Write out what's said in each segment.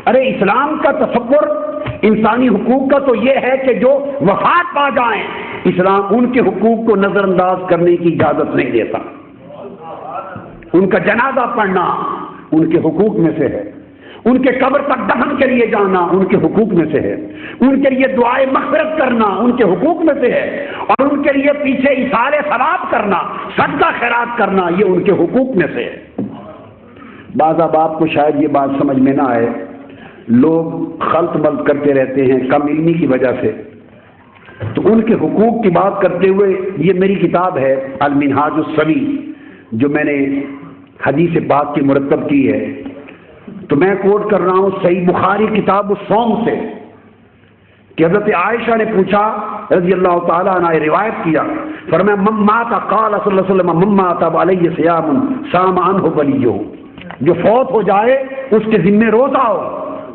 ارے اسلام کا تصور انسانی حقوق کا تو یہ ہے کہ جو وفات پا جائیں، اسلام ان کے حقوق کو نظر انداز کرنے کی اجازت نہیں دیتا۔ ان کا جنازہ پڑھنا ان کے حقوق میں سے ہے، ان کے قبر تک دفن کے لیے جانا ان کے حقوق میں سے ہے، ان کے لیے دعائے مغفرت کرنا ان کے حقوق میں سے ہے، اور ان کے لیے پیچھے ایصال ثواب کرنا، صدقہ خیرات کرنا یہ ان کے حقوق میں سے ہے۔ بعض آپ کو شاید یہ بات سمجھ میں نہ آئے، لوگ خلط ملط کرتے رہتے ہیں کم علمی کی وجہ سے، تو ان کے حقوق کی بات کرتے ہوئے یہ میری کتاب ہے المنہاج السوی جو میں نے حدیث پاک کی مرتب کی ہے، تو میں کوٹ کر رہا ہوں صحیح بخاری کتاب الصوم سے کہ حضرت عائشہ نے پوچھا رضی اللہ تعالیٰ عنہ، روایت کیا، فرمایا من مات قال صلی اللہ علیہ وسلم من مات علیہ صیام صام عنہ ولیہ، جو فوت ہو جائے اس کے ذمہ روزہ ہو،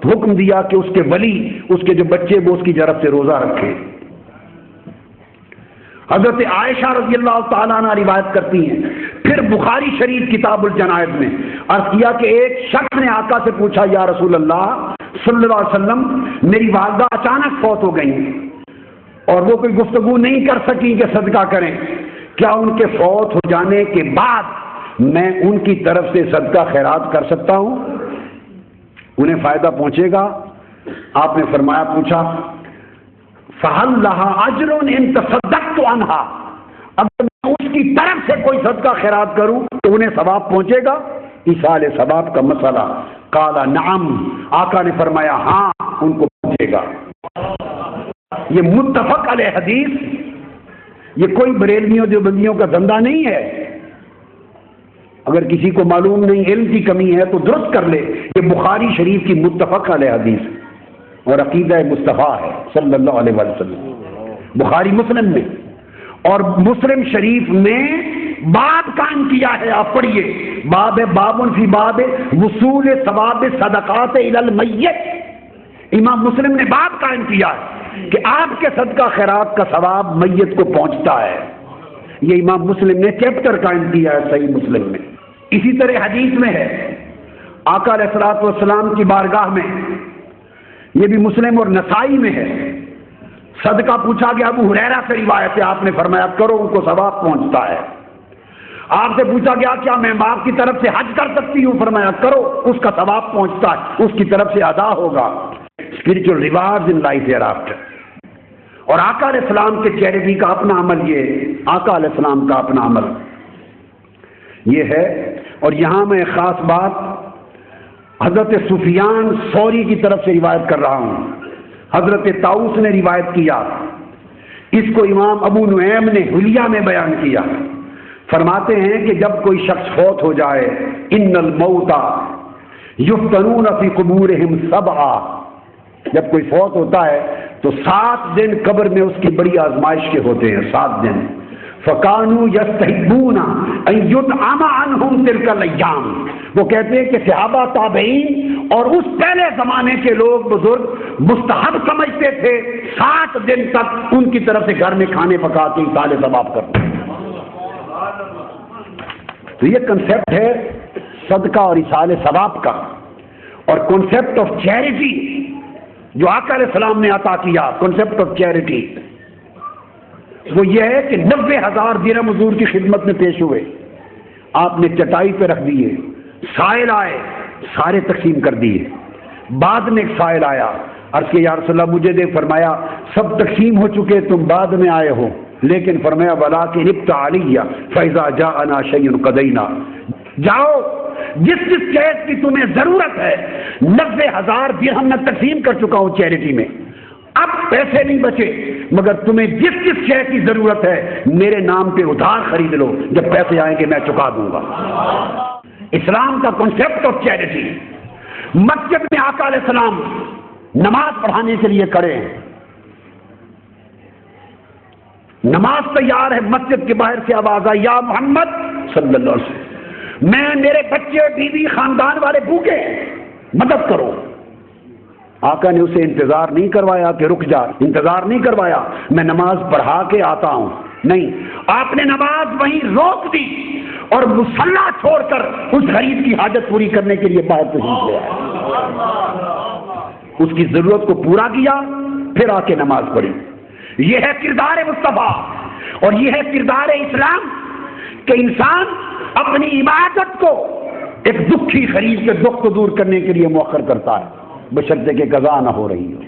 حکم دیا کہ اس کے ولی، اس کے جو بچے وہ اس کی جانب سے روزہ رکھیں۔ حضرت عائشہ رضی اللہ تعالیٰ عنہ روایت کرتی ہیں، پھر بخاری شریف کتاب الجنائز میں عرض کیا کہ ایک شخص نے آقا سے پوچھا یا رسول اللہ صلی اللہ علیہ وسلم میری والدہ اچانک فوت ہو گئی اور وہ کوئی گفتگو نہیں کر سکی کہ صدقہ کریں، کیا ان کے فوت ہو جانے کے بعد میں ان کی طرف سے صدقہ خیرات کر سکتا ہوں، انہیں فائدہ پہنچے گا؟ آپ نے فرمایا، پوچھا فَهَلْ لَهَا أَجْرٌ إِن تَصَدَّقْتُ عَنْهَا، اگر میں اس کی طرف سے کوئی صدقہ خیرات کروں تو انہیں ثواب پہنچے گا؟ ایصال ثواب کا مسئلہ، قال نعم، آقا نے فرمایا ہاں ان کو پہنچے گا۔ یہ متفق علیہ حدیث، یہ کوئی بریلویوں دیوبندیوں کا دھندا نہیں ہے۔ اگر کسی کو معلوم نہیں، علم کی کمی ہے تو درست کر لے، یہ بخاری شریف کی متفق علیہ حدیث اور عقیدہ مصطفیٰ ہے صلی اللہ علیہ وسلم، بخاری مسلم میں، اور مسلم شریف میں باب قائم کیا ہے، آپ پڑھیے، باب بابن فی باب وصول ثواب صدقات الی المیت، امام مسلم نے باب قائم کیا ہے کہ آپ کے صدقہ خیرات کا ثواب میت کو پہنچتا ہے، یہ امام مسلم نے چیپٹر قائم کیا ہے صحیح مسلم میں۔ اسی طرح حدیث میں ہے آقا علیہ الصلوۃ والسلام کی بارگاہ میں، یہ بھی مسلم اور نسائی میں ہے، صدقہ پوچھا گیا، ابو ہریرہ سے روایت ہے، آپ نے فرمایا کرو ان کو ثواب پہنچتا ہے۔ آپ سے پوچھا گیا کیا میں باپ کی طرف سے حج کر سکتی ہوں، فرمایا کرو اس کا ثواب پہنچتا ہے، اس کی طرف سے ادا ہوگا۔ Spiritual reward in life hereafter. اور آقا علیہ السلام کے چیریٹی کا اپنا عمل، یہ آقا علیہ السلام کا اپنا عمل یہ ہے۔ اور یہاں میں خاص بات حضرت سفیان ثوری کی طرف سے روایت کر رہا ہوں، حضرت طاؤس نے روایت کیا، اس کو امام ابو نعیم نے حلیہ میں بیان کیا، فرماتے ہیں کہ جب کوئی شخص فوت ہو جائے، ان الموتى یفتنون فی قبورہم سبعا، جب کوئی فوت ہوتا ہے تو 7 دن قبر میں اس کی بڑی آزمائش کے ہوتے ہیں، 7 دن۔ فَكَانُوا يَسْتَحِبُّونَ أَن يُطْعَمَ عَنْهُمْ تِلْكَ الْأَيَّامِ، وہ کہتے ہیں کہ صحابہ تابعین اور اس پہلے زمانے کے لوگ بزرگ مستحب سمجھتے تھے 7 دن تک ان کی طرف سے گھر میں کھانے پکا کے ایصال ثواب کرتے۔ تو یہ کنسیپٹ ہے صدقہ اور ایصال ثواب کا، اور کنسیپٹ آف چیریٹی جو آقا علیہ السلام نے عطا کیا، کنسیپٹ آف چیریٹی وہ یہ ہے کہ 90,000 درہم حضور کی خدمت میں پیش ہوئے، آپ نے چٹائی پہ رکھ دیے، سائل آئے سارے تقسیم کر دیے، بعد میں ایک سائل آیا، عرض کہ یا رسول اللہ مجھے دے، فرمایا سب تقسیم ہو چکے، تم بعد میں آئے ہو، لیکن فرمایا وَلَٰكِنِ ابْتَ عَلِيَّ فَإِذَا جَاءَنَا شَيْءٌ قَضَيْنَا، جاؤ جس جس چیز کی تمہیں ضرورت ہے، 90,000 درہم میں تقسیم کر چکا ہوں چیریٹی میں، اب پیسے نہیں بچے، مگر تمہیں جس جس شے کی ضرورت ہے میرے نام پہ ادھار خرید لو، جب پیسے آئیں گے میں چکا دوں گا۔ اسلام کا کنسیپٹ آف چیریٹی۔ مسجد میں آقا علیہ السلام نماز پڑھانے کے لیے کھڑے ہیں، نماز تیار ہے، مسجد کے باہر سے آواز آئی یا محمد صلی اللہ علیہ وسلم، میں میرے بچے بیوی خاندان والے بھوکے ہیں، مدد کرو۔ آقا نے اسے انتظار نہیں کروایا کہ رک جا، انتظار نہیں کروایا میں نماز پڑھا کے آتا ہوں، نہیں، آپ نے نماز وہیں روک دی اور مصلی چھوڑ کر اس غریب کی حاجت پوری کرنے کے لیے باہر تشریف لے آئے۔ اس کی ضرورت کو پورا کیا، پھر آ کے نماز پڑھی۔ یہ ہے کردار مصطفیٰ، اور یہ ہے کردار اسلام کہ انسان اپنی عبادت کو ایک دکھ کی خرید کے دکھ کو دور کرنے کے لیے مؤخر کرتا ہے، بشرطے کہ قضا نہ ہو رہی ہو۔